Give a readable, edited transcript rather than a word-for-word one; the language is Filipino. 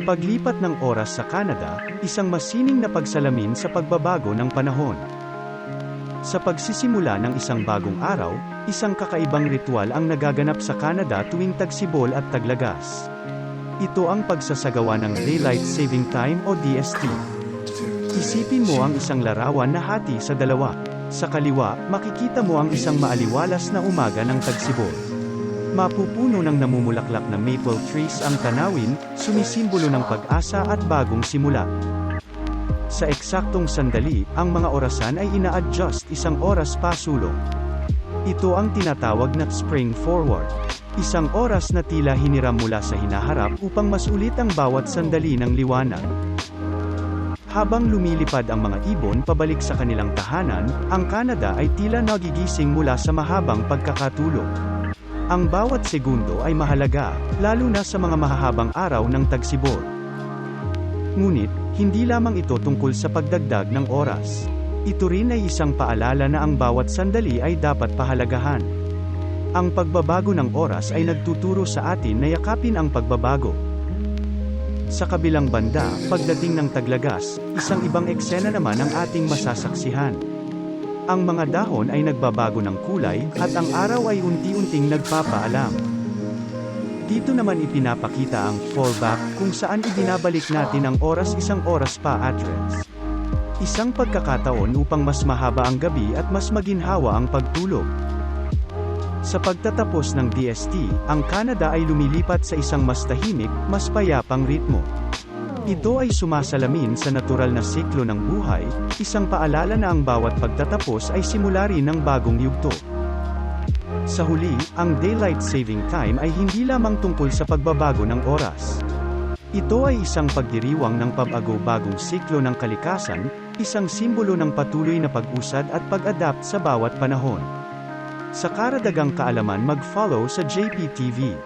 Paglipat ng oras sa Canada, isang masining na pagsalamin sa pagbabago ng panahon. Sa pagsisimula ng isang bagong araw, isang kakaibang ritual ang nagaganap sa Canada tuwing tagsibol at taglagas. Ito ang pagsasagawa ng Daylight Saving Time o DST. Isipin mo ang isang larawan na hati sa dalawa. Sa kaliwa, makikita mo ang isang maaliwalas na umaga ng tagsibol. Mapupuno ng namumulaklak na maple trees ang tanawin, sumisimbolo ng pag-asa at bagong simula. Sa eksaktong sandali, ang mga orasan ay ina-adjust isang oras pa sulong. Ito ang tinatawag na spring forward. Isang oras na tila hiniram mula sa hinaharap upang masulit ang bawat sandali ng liwanag. Habang lumilipad ang mga ibon pabalik sa kanilang tahanan, ang Canada ay tila nagigising mula sa mahabang pagkakatulog. Ang bawat segundo ay mahalaga, lalo na sa mga mahahabang araw ng tagsibol. Ngunit, hindi lamang ito tungkol sa pagdagdag ng oras. Ito rin ay isang paalala na ang bawat sandali ay dapat pahalagahan. Ang pagbabago ng oras ay nagtuturo sa atin na yakapin ang pagbabago. Sa kabilang banda, pagdating ng taglagas, isang ibang eksena naman ang ating masasaksihan. Ang mga dahon ay nagbabago ng kulay, at ang araw ay unti-unting nagpapaalam. Dito naman ipinapakita ang fallback, kung saan ibinabalik natin ang oras isang oras pa address. Isang pagkakataon upang mas mahaba ang gabi at mas maginhawa ang pagtulog. Sa pagtatapos ng DST, ang Canada ay lumilipat sa isang mas tahimik, mas payapang ritmo. Ito ay sumasalamin sa natural na siklo ng buhay, isang paalala na ang bawat pagtatapos ay simula rin ng bagong yugto. Sa huli, ang Daylight Saving Time ay hindi lamang tungkol sa pagbabago ng oras. Ito ay isang pagdiriwang ng pag-ago-bagong siklo ng kalikasan, isang simbolo ng patuloy na pag-usad at pag-adapt sa bawat panahon. Sa karagdagang kaalaman mag-follow sa JPTV.